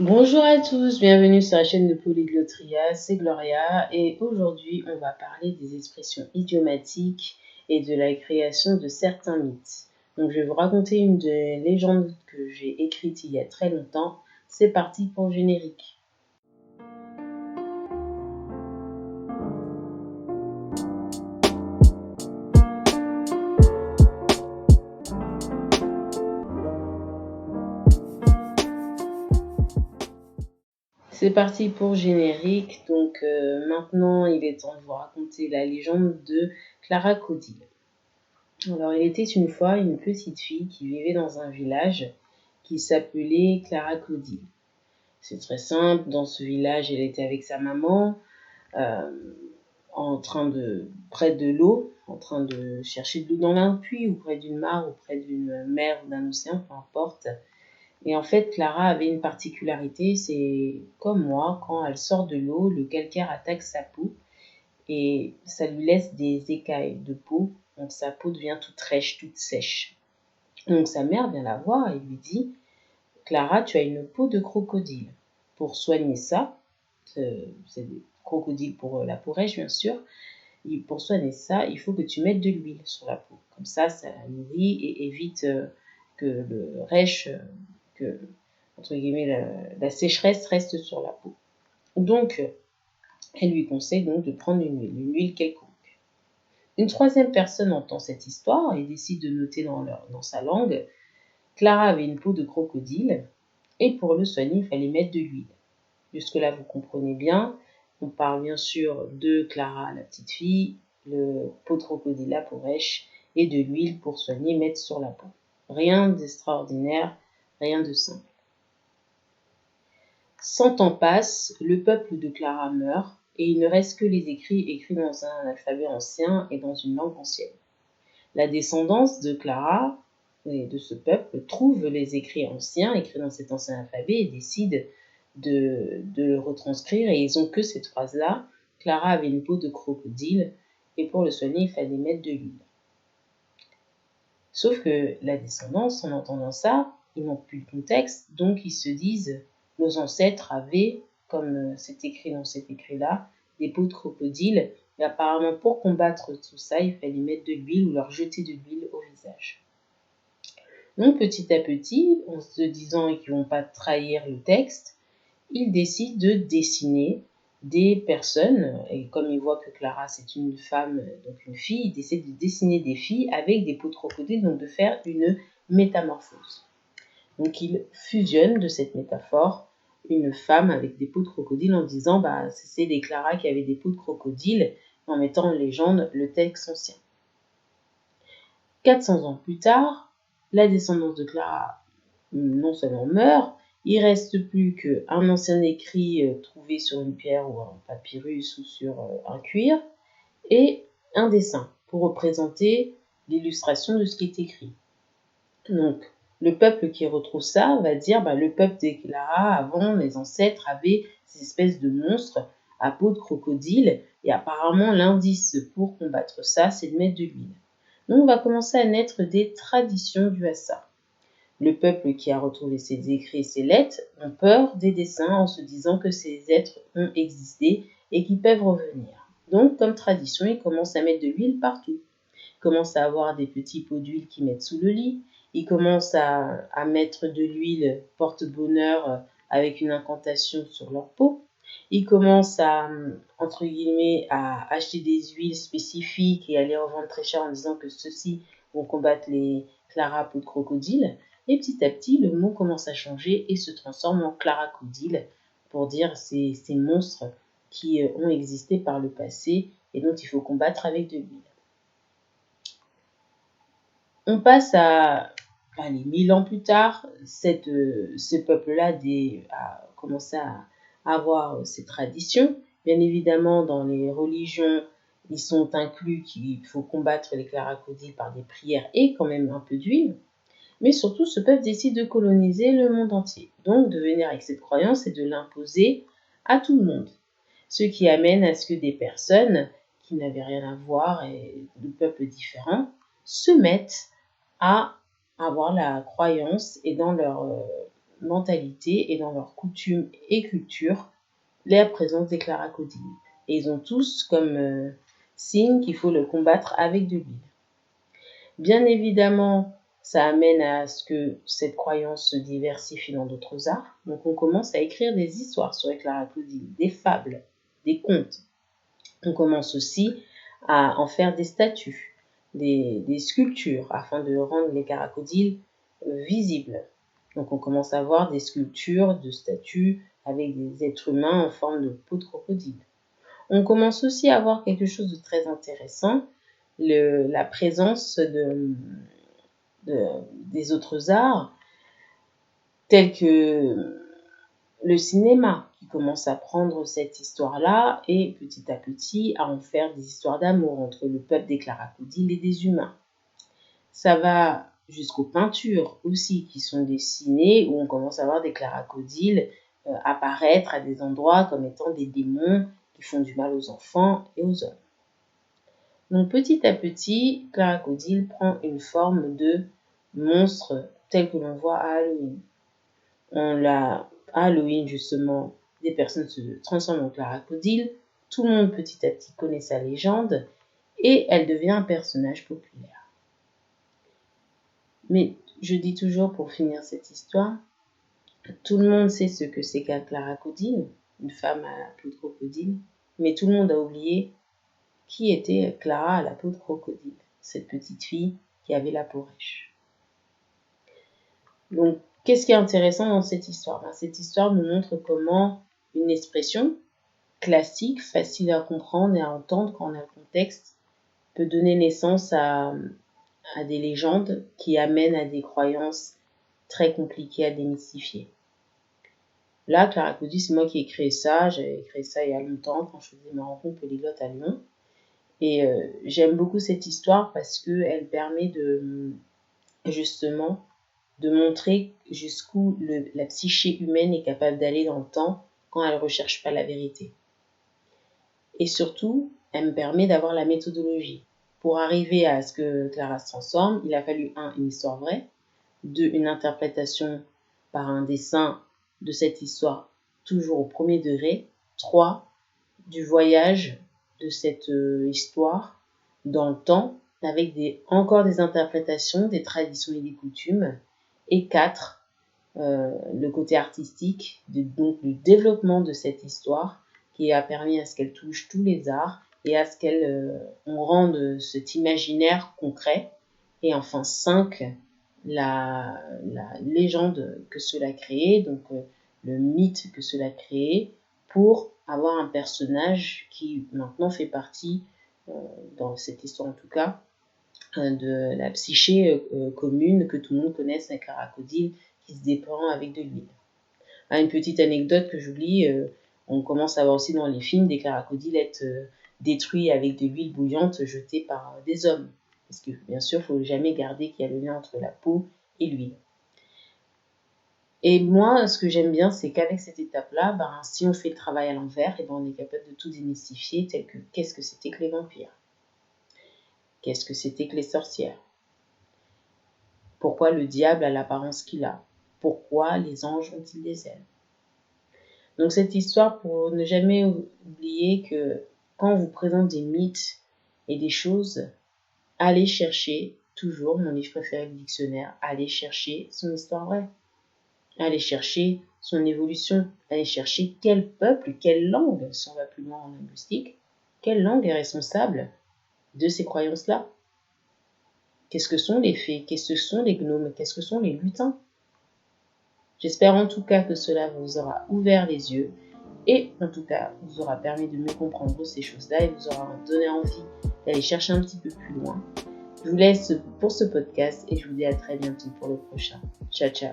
Bonjour à tous, bienvenue sur la chaîne de Polyglotria, c'est Gloria et aujourd'hui on va parler des expressions idiomatiques et de la création de certains mythes. Donc je vais vous raconter une des légendes que j'ai écrite il y a très longtemps. C'est parti pour le générique. C'est parti pour le générique, donc maintenant il est temps de vous raconter la légende de Clara Codille. Alors il était une fois une petite fille qui vivait dans un village qui s'appelait Clara Codille. C'est très simple, dans ce village elle était avec sa maman, euh, près de l'eau, en train de chercher de l'eau dans un puits ou près d'une mare ou près d'une mer ou d'un océan, peu importe. Et en fait, Clara avait une particularité, c'est comme moi, quand elle sort de l'eau, le calcaire attaque sa peau et ça lui laisse des écailles de peau, donc sa peau devient toute rêche, toute sèche. Donc sa mère vient la voir et lui dit: Clara, tu as une peau de crocodile. Pour soigner ça, c'est des crocodiles pour la peau rêche bien sûr, et pour soigner ça, il faut que tu mettes de l'huile sur la peau. Comme ça la nourrit et évite que le rêche, que entre guillemets la sécheresse reste sur la peau. Donc elle lui conseille donc de prendre une huile quelconque. Une troisième personne entend cette histoire et décide de noter dans sa langue: Clara avait une peau de crocodile et pour le soigner, il fallait mettre de l'huile. Jusque-là, vous comprenez bien. On parle bien sûr de Clara, la petite fille, le peau de crocodile, la peau rêche, et de l'huile pour soigner, mettre sur la peau. Rien d'extraordinaire, rien de simple. 100 ans passent, le peuple de Clara meurt, et il ne reste que les écrits dans un alphabet ancien et dans une langue ancienne. La descendance de Clara et de ce peuple trouve les écrits anciens, écrits dans cet ancien alphabet, et décide de le retranscrire, et ils ont que cette phrase-là: Clara avait une peau de crocodile, et pour le soigner, il fallait mettre de l'huile. Sauf que la descendance, en entendant ça, ils n'ont plus le contexte, donc ils se disent: nos ancêtres avaient, comme c'est écrit dans cet écrit-là, des peaux de crocodile, et apparemment pour combattre tout ça, il fallait mettre de l'huile ou leur jeter de l'huile au visage. Donc petit à petit, en se disant qu'ils ne vont pas trahir le texte, ils décident de dessiner des personnes, et comme ils voient que Clara c'est une femme, donc une fille, ils décident de dessiner des filles avec des peaux de crocodile, donc de faire une métamorphose. Donc ils fusionnent de cette métaphore une femme avec des peaux de crocodile en disant c'est des Clara qui avaient des peaux de crocodile, en mettant en légende le texte ancien. 400 ans plus tard, la descendance de Clara non seulement meurt, il reste plus qu'un ancien écrit trouvé sur une pierre ou un papyrus ou sur un cuir, et un dessin pour représenter l'illustration de ce qui est écrit. Donc, le peuple qui retrouve ça va dire le peuple des Clara, avant, les ancêtres avaient ces espèces de monstres à peau de crocodile, et apparemment l'indice pour combattre ça, c'est de mettre de l'huile. Donc, on va commencer à naître des traditions dues à ça. Le peuple qui a retrouvé ces écrits et ces lettres ont peur des dessins en se disant que ces êtres ont existé et qu'ils peuvent revenir. Donc, comme tradition, ils commencent à mettre de l'huile partout. Ils commencent à avoir des petits pots d'huile qu'ils mettent sous le lit. Ils commencent à mettre de l'huile porte-bonheur avec une incantation sur leur peau. Ils commencent à, entre guillemets, à acheter des huiles spécifiques et à les revendre très cher en disant que ceux-ci vont combattre les Clara peau de crocodile. Et petit à petit, le mot commence à changer et se transforme en claracodile pour dire ces monstres qui ont existé par le passé et dont il faut combattre avec de l'huile. On passe à 1000 ans plus tard, ce peuple-là a commencé à avoir ses traditions. Bien évidemment, dans les religions, ils sont inclus qu'il faut combattre les claracodiles par des prières et quand même un peu d'huile. Mais surtout, ce peuple décide de coloniser le monde entier, donc de venir avec cette croyance et de l'imposer à tout le monde. Ce qui amène à ce que des personnes qui n'avaient rien à voir et de peuples différents se mettent à avoir la croyance et dans leur mentalité et dans leurs coutumes et cultures la présence des claracodiles. Et ils ont tous comme signe qu'il faut le combattre avec de l'huile. Bien évidemment, ça amène à ce que cette croyance se diversifie dans d'autres arts. Donc on commence à écrire des histoires sur les claracodiles, des fables, des contes. On commence aussi à en faire des statues, des sculptures, afin de rendre les claracodiles visibles. Donc on commence à voir des sculptures de statues avec des êtres humains en forme de peau de crocodile. On commence aussi à voir quelque chose de très intéressant, la présence des autres arts, tels que le cinéma, qui commence à prendre cette histoire-là et petit à petit à en faire des histoires d'amour entre le peuple des claracodiles et des humains. Ça va jusqu'aux peintures aussi qui sont dessinées, où on commence à voir des claracodiles apparaître à des endroits comme étant des démons qui font du mal aux enfants et aux hommes. Donc petit à petit, Claracodile prend une forme de monstre tel que l'on voit à Halloween. À Halloween, justement, des personnes se transforment en Claracodile. Tout le monde petit à petit connaît sa légende et elle devient un personnage populaire. Mais je dis toujours pour finir cette histoire, tout le monde sait ce que c'est qu'un Claracodile, une femme à la peau de crocodile, mais tout le monde a oublié qui était Clara à la peau de crocodile, cette petite fille qui avait la peau rêche. Donc, qu'est-ce qui est intéressant dans cette histoire ? Cette histoire nous montre comment une expression classique, facile à comprendre et à entendre quand on a le contexte, peut donner naissance à des légendes qui amènent à des croyances très compliquées à démystifier. Là, Claracodile, c'est moi qui ai créé ça. J'avais créé ça il y a longtemps quand je faisais ma rencontre polyglotte à Lyon. Et j'aime beaucoup cette histoire parce qu'elle permet justement de montrer jusqu'où la psyché humaine est capable d'aller dans le temps quand elle ne recherche pas la vérité. Et surtout, elle me permet d'avoir la méthodologie. Pour arriver à ce que Clara se transforme, il a fallu 1. Une histoire vraie, 2. Une interprétation par un dessin de cette histoire toujours au premier degré, 3. Du voyage de cette histoire dans le temps avec encore des interprétations, des traditions et des coutumes, et 4, le côté artistique, donc le développement de cette histoire qui a permis à ce qu'elle touche tous les arts et à ce qu'on rende cet imaginaire concret. Et enfin 5, la légende que cela a créée, donc le mythe que cela a créé, pour avoir un personnage qui maintenant fait partie, dans cette histoire en tout cas, de la psyché commune que tout le monde connaisse, un Claracodile qui se dépeint avec de l'huile. Une petite anecdote que j'oublie, on commence à voir aussi dans les films des Claracodiles être détruits avec de l'huile bouillante jetée par des hommes. Parce que bien sûr, il ne faut jamais garder qu'il y a le lien entre la peau et l'huile. Et moi, ce que j'aime bien, c'est qu'avec cette étape-là, si on fait le travail à l'envers, on est capable de tout démystifier, tel que qu'est-ce que c'était que les vampires ? Qu'est-ce que c'était que les sorcières ? Pourquoi le diable a l'apparence qu'il a ? Pourquoi les anges ont-ils des ailes ? Donc cette histoire, pour ne jamais oublier que quand on vous présente des mythes et des choses, allez chercher, toujours, mon livre préféré, le dictionnaire, allez chercher son histoire vraie. Allez chercher son évolution, allez chercher quel peuple, quelle langue, si on va plus loin en linguistique, quelle langue est responsable de ces croyances-là ? Qu'est-ce que sont les fées ? Qu'est-ce que sont les gnomes ? Qu'est-ce que sont les lutins ? J'espère en tout cas que cela vous aura ouvert les yeux et en tout cas vous aura permis de mieux comprendre ces choses-là et vous aura donné envie d'aller chercher un petit peu plus loin. Je vous laisse pour ce podcast et je vous dis à très bientôt pour le prochain. Ciao, ciao.